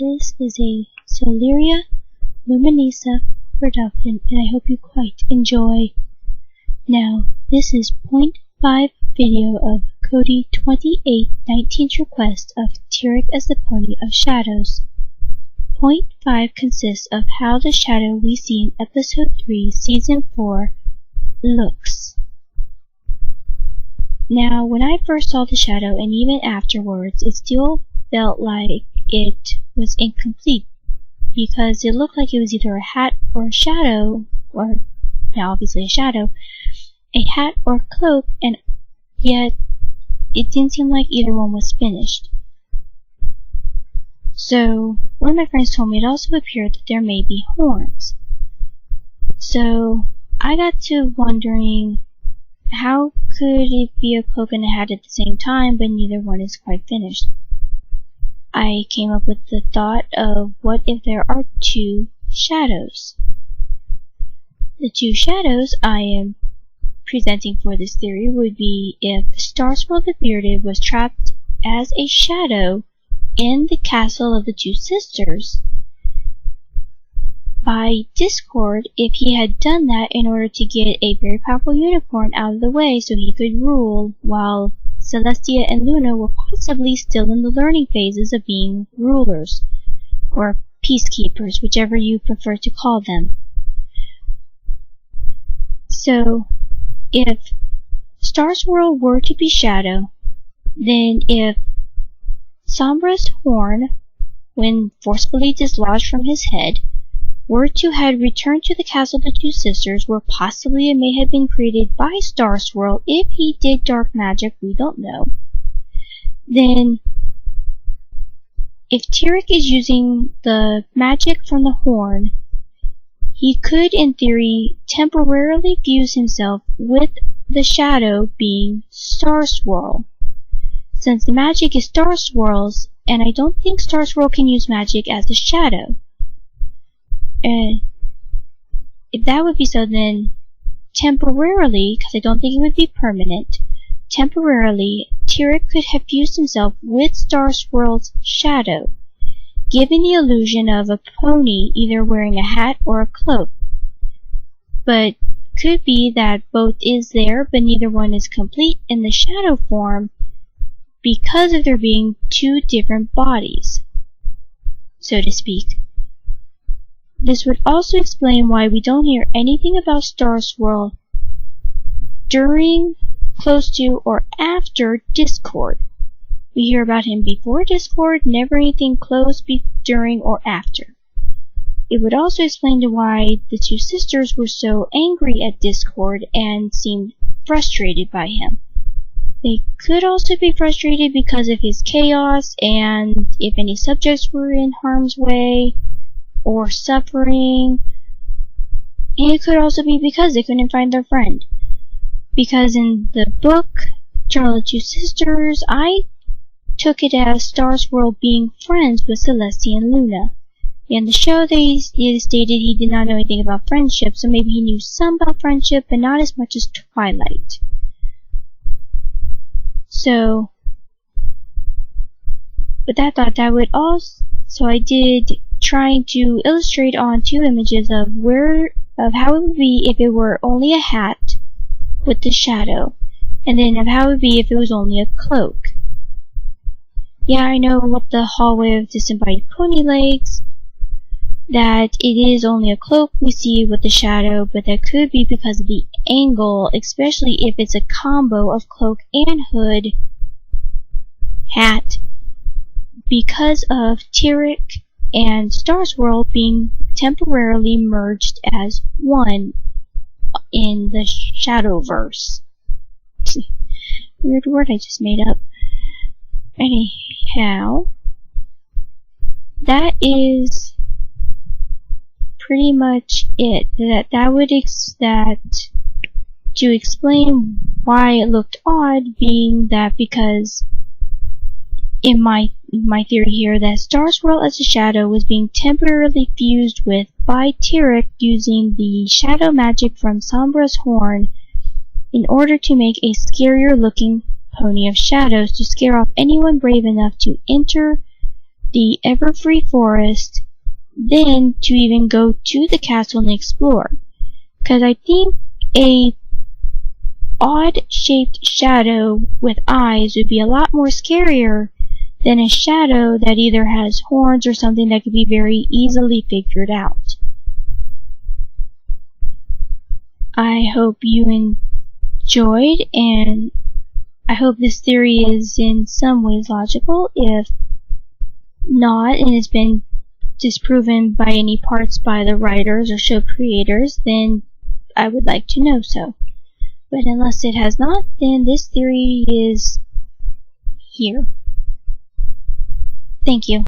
This is a Soleria Luminisa production, and I hope you quite enjoy. Now, this is 0.5 video of Cody 2819's request of Tirek as the Pony of Shadows. 0.5 consists of how the shadow we see in Episode 3, Season 4 looks. Now, when I first saw the shadow, and even afterwards, it still felt like it was incomplete, because it looked like it was either a hat or a shadow, or, now obviously a shadow, a hat or a cloak, and yet it didn't seem like either one was finished. So, one of my friends told me it also appeared that there may be horns. So, I got to wondering, how could it be a cloak and a hat at the same time, but neither one is quite finished? I came up with the thought of, what if there are two shadows? The two shadows I am presenting for this theory would be if Starswirl the Bearded was trapped as a shadow in the castle of the two sisters by Discord, if he had done that in order to get a very powerful unicorn out of the way so he could rule, while Celestia and Luna were possibly still in the learning phases of being rulers, or peacekeepers, whichever you prefer to call them. So, if Starswirl were to be Shadow, then if Sombra's horn, when forcefully dislodged from his head, were to have returned to the castle of the two sisters, where possibly it may have been created by Starswirl if he did dark magic, we don't know, then if Tirek is using the magic from the horn, he could, in theory, temporarily fuse himself with the shadow being Starswirl. Since the magic is Starswirl's, and I don't think Starswirl can use magic as a shadow. And if that would be so, then temporarily, because I don't think it would be permanent, temporarily, Tirek could have fused himself with Starswirl's shadow, giving the illusion of a pony either wearing a hat or a cloak. But could be that both is there, but neither one is complete in the shadow form because of there being two different bodies, so to speak. This would also explain why we don't hear anything about Starswirl during, close to, or after Discord. We hear about him before Discord, never anything close during or after. It would also explain why the two sisters were so angry at Discord and seemed frustrated by him. They could also be frustrated because of his chaos, and if any subjects were in harm's way or suffering. It could also be because they couldn't find their friend. Because in the book, Journal of the Two Sisters, I took it as Starswirl being friends with Celestia and Luna. In the show, it stated he did not know anything about friendship, so maybe he knew some about friendship, but not as much as Twilight. So, with that thought, that would also, so I did trying to illustrate on two images of how it would be if it were only a hat with the shadow, and then of how it would be if it was only a cloak. Yeah, I know what the hallway of disembodied pony legs, that it is only a cloak we see with the shadow, but that could be because of the angle, especially if it's a combo of cloak and hood, hat, because of Tirek and Starswirl being temporarily merged as one in the Shadowverse. Weird word I just made up. Anyhow, that is pretty much it. To explain why it looked odd, being that because in my theory here, that Starswirl as a shadow was being temporarily fused with by Tirek using the shadow magic from Sombra's horn in order to make a scarier looking pony of shadows to scare off anyone brave enough to enter the ever-free forest, then to even go to the castle and explore. Because I think a odd-shaped shadow with eyes would be a lot more scarier than a shadow that either has horns or something that could be very easily figured out. I hope you enjoyed, and I hope this theory is in some ways logical. If not, and it's been disproven by any parts by the writers or show creators, then I would like to know so. But unless it has not, then this theory is here. Thank you.